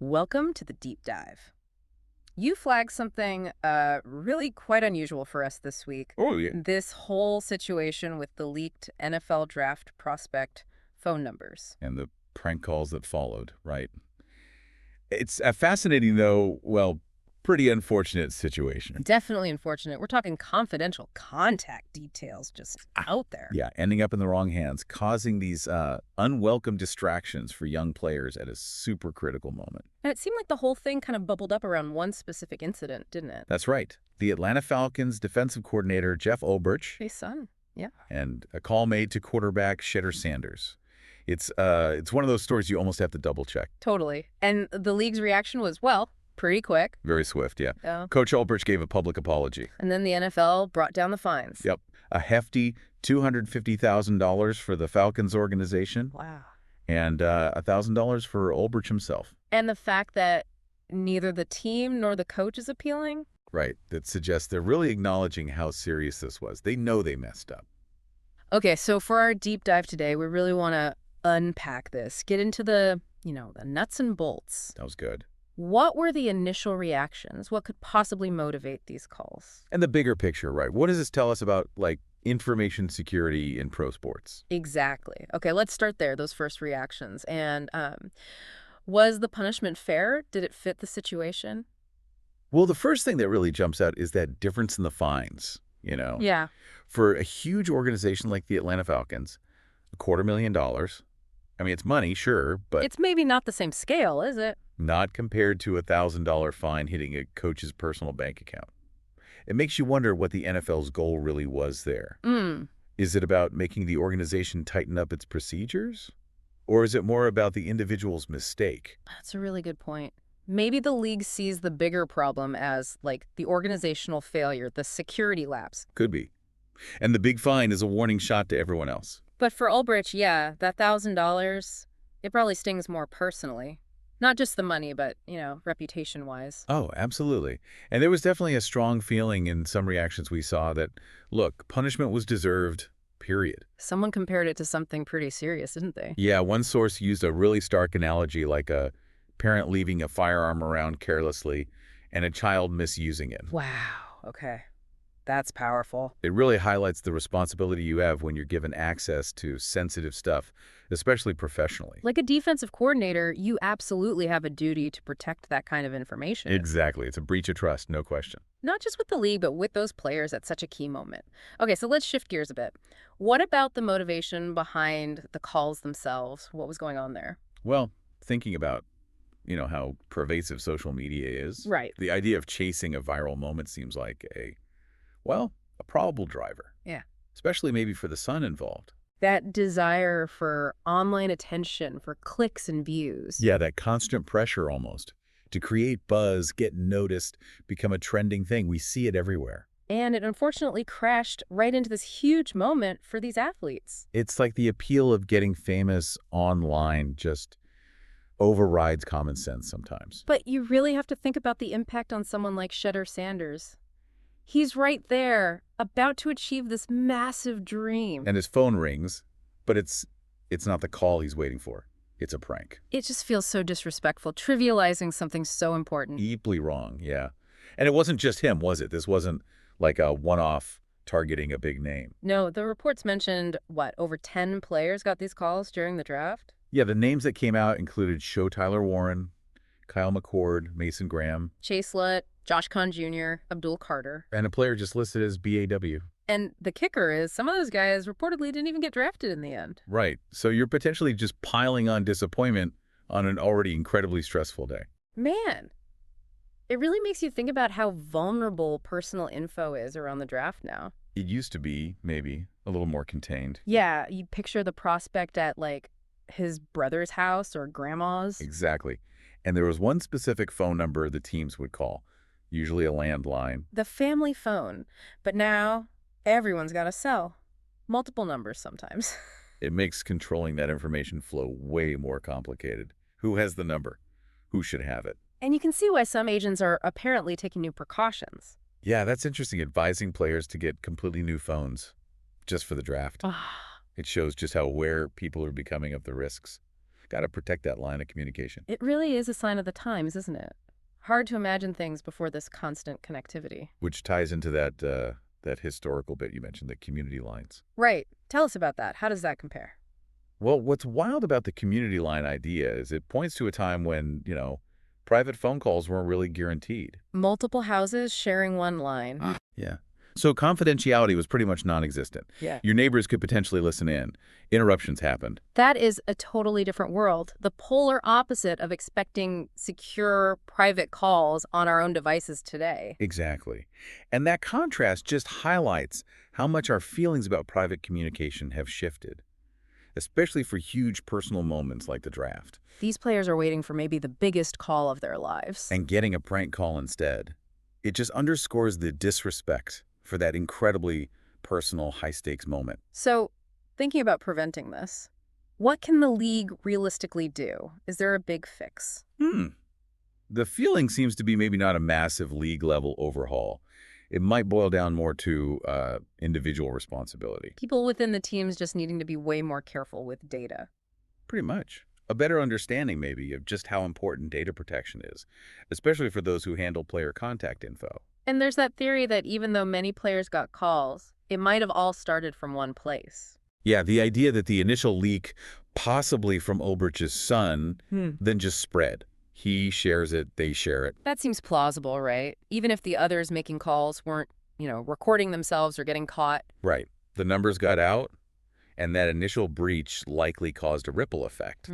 Welcome to the deep dive. You flagged something really quite unusual for us this week. Oh, yeah. This whole situation with the leaked NFL draft prospect phone numbers. And the prank calls that followed, right? It's a fascinating, though, well, pretty unfortunate situation. Definitely unfortunate. We're talking confidential contact details just out there. Yeah, ending up in the wrong hands, causing these unwelcome distractions for young players at a super critical moment. And it seemed like the whole thing kind of bubbled up around one specific incident, didn't it? That's right. The Atlanta Falcons defensive coordinator, Jeff Ulbrich, Hey, son. Yeah. and a call made to quarterback Shedeur Sanders. It's one of those stories you almost have to double check. Totally. And the league's reaction was, well, pretty quick. Very swift, yeah. Oh. Coach Ulbrich gave a public apology. And then the NFL brought down the fines. Yep. A hefty $250,000 for the Falcons organization Wow. and $1,000 for Ulbrich himself. And the fact that neither the team nor the coach is appealing? Right. That suggests they're really acknowledging how serious this was. They know they messed up. Okay, so for our deep dive today, we really want to unpack this, get into the nuts and bolts. That was good. What were the initial reactions? What could possibly motivate these calls? And the bigger picture, right? What does this tell us about, like, information security in pro sports? Exactly. Okay, let's start there, those first reactions. And was the punishment fair? Did it fit the situation? Well, the first thing that really jumps out is that difference in the fines. Yeah. For a huge organization like the Atlanta Falcons, $250,000. I mean, it's money, sure, but It's maybe not the same scale, is it? not compared to a $1,000 fine hitting a coach's personal bank account. It makes you wonder what the NFL's goal really was there. Mm. Is it about making the organization tighten up its procedures? Or is it more about the individual's mistake? That's a really good point. Maybe the league sees the bigger problem as, like, the organizational failure, the security lapse. Could be. And the big fine is a warning shot to everyone else. But for Ulbrich, yeah, that $1,000, it probably stings more personally. Not just the money, but, reputation-wise. Oh, absolutely. And there was definitely a strong feeling in some reactions we saw that, look, punishment was deserved, period. Someone compared it to something pretty serious, didn't they? Yeah, one source used a really stark analogy like a parent leaving a firearm around carelessly and a child misusing it. Wow, okay. That's powerful. It really highlights the responsibility you have when you're given access to sensitive stuff, especially professionally. Like a defensive coordinator, you absolutely have a duty to protect that kind of information. Exactly. It's a breach of trust, no question. Not just with the league, but with those players at such a key moment. Okay, so let's shift gears a bit. What about the motivation behind the calls themselves? What was going on there? Well, thinking about, how pervasive social media is, Right. the idea of chasing a viral moment seems like a probable driver, Yeah. especially maybe for the son involved. That desire for online attention, for clicks and views. Yeah, that constant pressure almost to create buzz, get noticed, become a trending thing. We see it everywhere. And it unfortunately crashed right into this huge moment for these athletes. It's like the appeal of getting famous online just overrides common sense sometimes. But you really have to think about the impact on someone like Shedeur Sanders. He's right there, about to achieve this massive dream. And his phone rings, but it's not the call he's waiting for. It's a prank. It just feels so disrespectful, trivializing something so important. Deeply wrong, yeah. And it wasn't just him, was it? This wasn't like a one-off targeting a big name. No, the reports mentioned, over 10 players got these calls during the draft? Yeah, the names that came out included Show Tyler Warren, Kyle McCord, Mason Graham, Chase Lutt, Josh Kahn Jr., Abdul Carter. and a player just listed as BAW. And the kicker is some of those guys reportedly didn't even get drafted in the end. Right. So you're potentially just piling on disappointment on an already incredibly stressful day. Man, it really makes you think about how vulnerable personal info is around the draft now. It used to be, maybe, a little more contained. Yeah, you picture the prospect at, like, his brother's house or grandma's. Exactly. And there was one specific phone number the teams would call, usually a landline. The family phone. But now, everyone's got a cell. Multiple numbers sometimes. It makes controlling that information flow way more complicated. Who has the number? Who should have it? And you can see why some agents are apparently taking new precautions. Yeah, that's interesting, advising players to get completely new phones just for the draft. Ah, It shows just how aware people are becoming of the risks. Got to protect that line of communication. It really is a sign of the times, isn't it? Hard to imagine things before this constant connectivity. Which ties into that historical bit you mentioned, the community lines. Right. Tell us about that. How does that compare? Well, what's wild about the community line idea is it points to a time when, private phone calls weren't really guaranteed. Multiple houses sharing one line. Yeah. So confidentiality was pretty much non-existent. Yeah. Your neighbors could potentially listen in. Interruptions happened. That is a totally different world. The polar opposite of expecting secure private calls on our own devices today. Exactly. And that contrast just highlights how much our feelings about private communication have shifted, especially for huge personal moments like the draft. These players are waiting for maybe the biggest call of their lives. And getting a prank call instead. It just underscores the disrespect for that incredibly personal, high-stakes moment. So, thinking about preventing this, what can the league realistically do? Is there a big fix? The feeling seems to be maybe not a massive league-level overhaul. It might boil down more to individual responsibility. People within the teams just needing to be way more careful with data. Pretty much. A better understanding, maybe, of just how important data protection is, especially for those who handle player contact info. And there's that theory that even though many players got calls, it might have all started from one place. Yeah, the idea that the initial leak, possibly from Ulbrich's son, then just spread. He shares it, they share it. That seems plausible, right? Even if the others making calls weren't, recording themselves or getting caught. Right. The numbers got out, and that initial breach likely caused a ripple effect.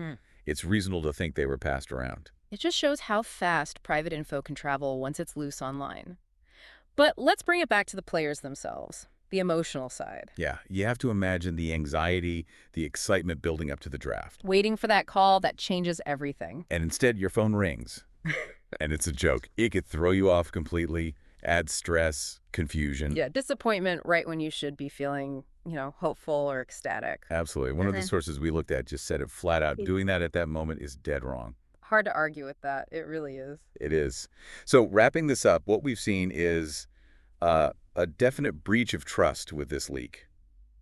It's reasonable to think they were passed around. It just shows how fast private info can travel once it's loose online. But let's bring it back to the players themselves, the emotional side. Yeah, you have to imagine the anxiety, the excitement building up to the draft. Waiting for that call that changes everything. And instead, your phone rings. And it's a joke. It could throw you off completely, add stress, confusion. Yeah, disappointment right when you should be feeling, hopeful or ecstatic. Absolutely. One of the sources we looked at just said it flat out. Doing that at that moment is dead wrong. Hard to argue with that. It really is. It is. So wrapping this up, what we've seen is a definite breach of trust with this leak.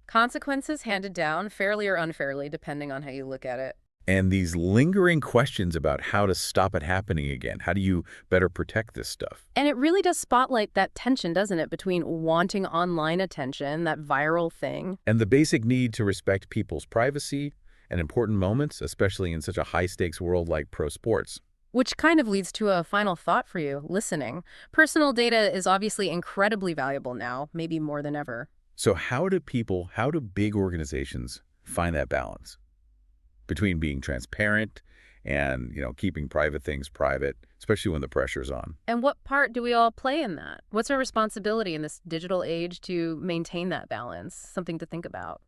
Consequences handed down, fairly or unfairly, depending on how you look at it. And these lingering questions about how to stop it happening again. How do you better protect this stuff? And it really does spotlight that tension, doesn't it, between wanting online attention, that viral thing. And the basic need to respect people's privacy and important moments, especially in such a high-stakes world like pro sports. Which kind of leads to a final thought for you, listening. Personal data is obviously incredibly valuable now, maybe more than ever. So how do big organizations find that balance between being transparent and, keeping private things private, especially when the pressure's on? And what part do we all play in that? What's our responsibility in this digital age to maintain that balance? Something to think about.